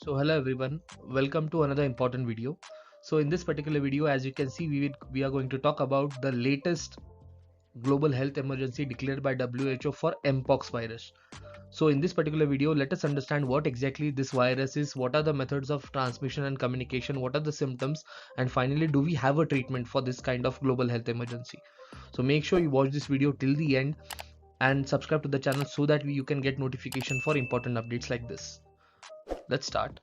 So hello everyone, welcome to another important video. So in this particular video, as you can see, we are going to talk about the latest global health emergency declared by WHO for Mpox virus. So in this particular video, let us understand what exactly this virus is, what are the methods of transmission and communication, what are the symptoms, and finally, do we have a treatment for this kind of global health emergency? So make sure you watch this video till the end and subscribe to the channel so that you can get notification for important updates like this. Let's start.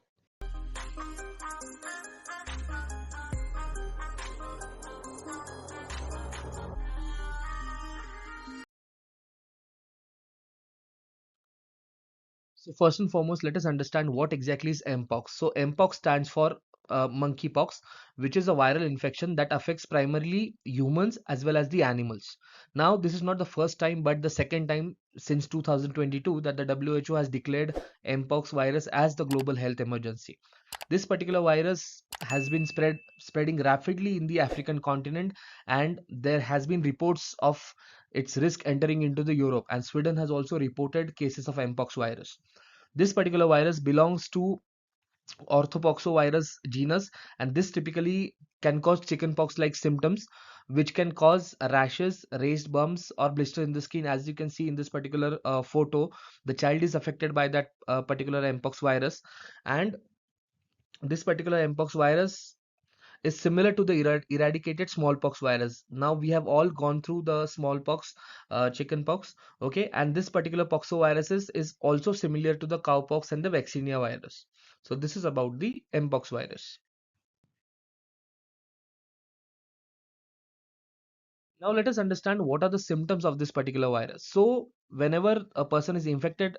So first and foremost, let us understand what exactly is Mpox. So Mpox stands for monkeypox, which is a viral infection that affects primarily humans as well as the animals. Now, this is not the first time, but the second time since 2022 that the WHO has declared Mpox virus as the global health emergency. This particular virus has been spreading rapidly in the African continent, and there has been reports of its risk entering into the Europe, and Sweden has also reported cases of Mpox virus. This particular virus belongs to orthopoxvirus genus, and this typically can cause chickenpox like symptoms, which can cause rashes, raised bumps, or blister in the skin. As you can see in this particular photo, the child is affected by that particular Mpox virus, and this particular Mpox virus is similar to the eradicated smallpox virus. Now we have all gone through the smallpox, chickenpox, okay, and this particular poxovirus is also similar to the cowpox and the vaccinia virus. So this is about the Mpox virus. Now let us understand what are the symptoms of this particular virus. So whenever a person is infected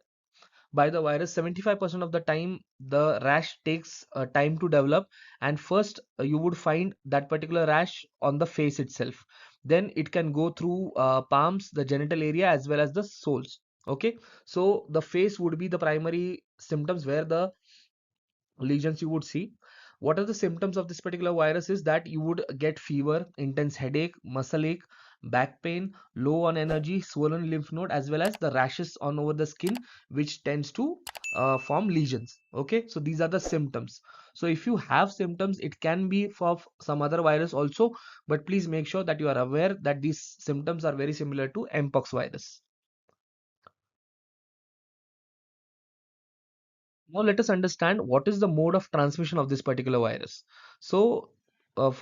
by the virus, 75% of the time the rash takes time to develop, and first you would find that particular rash on the face itself, then it can go through palms, the genital area, as well as the soles. Okay, so the face would be the primary symptoms where the lesions you would see. What are the symptoms of this particular virus is that you would get fever, intense headache, muscle ache, back pain, low on energy, swollen lymph node, as well as the rashes on over the skin, which tends to form lesions. Okay, so these are the symptoms. So if you have symptoms, it can be for some other virus also, but please make sure that you are aware that these symptoms are very similar to Mpox virus. Now let us understand what is the mode of transmission of this particular virus. So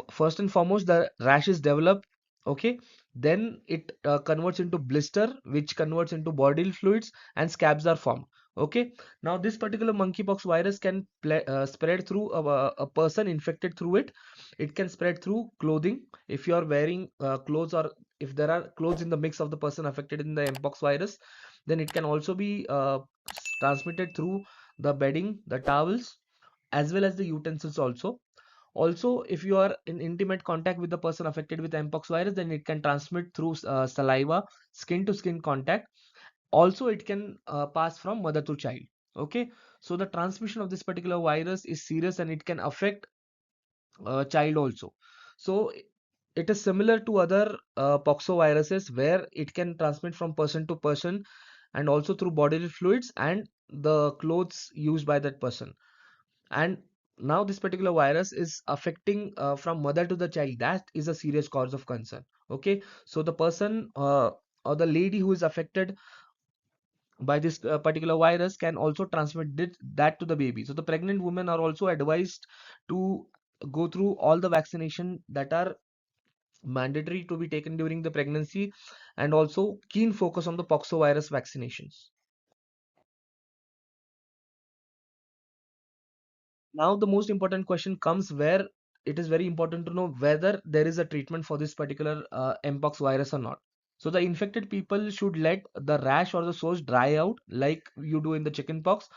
first and foremost, the rash is developed. Okay, then it converts into blister, which converts into bodily fluids, and scabs are formed. Okay, now this particular monkeypox virus can spread through a person infected through it. It can spread through clothing if you are wearing clothes, or if there are clothes in the mix of the person affected in the Mpox virus. Then it can also be transmitted through the bedding, the towels, as well as the utensils also. Also, if you are in intimate contact with the person affected with Mpox virus, then it can transmit through saliva, skin to skin contact. Also, it can pass from mother to child. Okay, so the transmission of this particular virus is serious, and it can affect child also. So it is similar to other poxoviruses where it can transmit from person to person, and also through bodily fluids and the clothes used by that person. And now this particular virus is affecting from mother to the child. That is a serious cause of concern. Okay, so the person or the lady who is affected by this particular virus can also transmit that to the baby. So the pregnant women are also advised to go through all the vaccination that are mandatory to be taken during the pregnancy, and also keen focus on the poxovirus vaccinations. Now the most important question comes, where it is very important to know whether there is a treatment for this particular Mpox virus or not. So the infected people should let the rash or the sores dry out like you do in the chickenpox.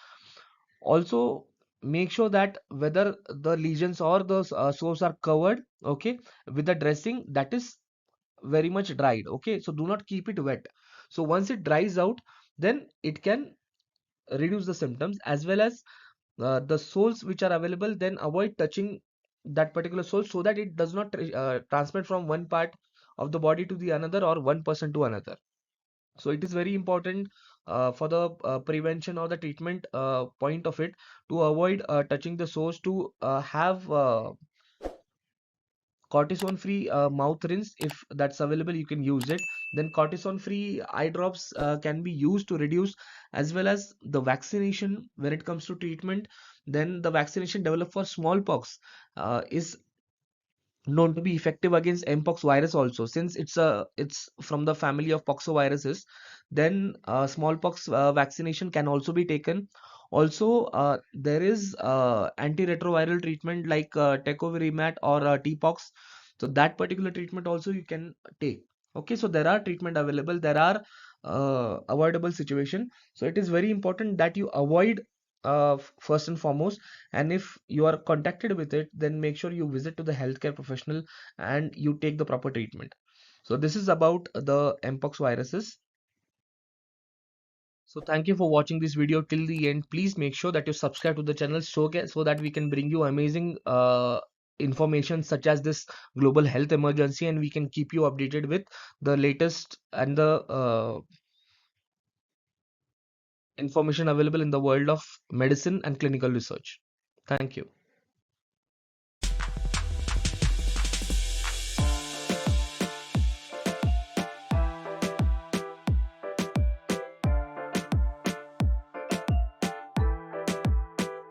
Also make sure that whether the lesions or the sores are covered, okay, with the dressing that is very much dried. Okay, so do not keep it wet. So once it dries out, then it can reduce the symptoms, as well as the soles which are available, then avoid touching that particular sole so that it does not transmit from one part of the body to the another, or one person to another. So it is very important for the prevention or the treatment point of it, to avoid touching the sores, to have cortisone free mouth rinse. If that's available, you can use it. Then cortisone free eye drops can be used to reduce, as well as the vaccination when it comes to treatment. Then the vaccination developed for smallpox is known to be effective against mpox virus also, since it's from the family of poxoviruses. Then smallpox vaccination can also be taken. Also there is antiretroviral treatment like tecovirimat or tpox. So that particular treatment also you can take. Okay, so there are treatment available, there are avoidable situation. So it is very important that you avoid first and foremost. And if you are contacted with it, then make sure you visit to the healthcare professional and you take the proper treatment. So this is about the mpox viruses. So thank you for watching this video till the end. Please make sure that you subscribe to the channel, so that we can bring you amazing information such as this global health emergency, and we can keep you updated with the latest and the information available in the world of medicine and clinical research. Thank you.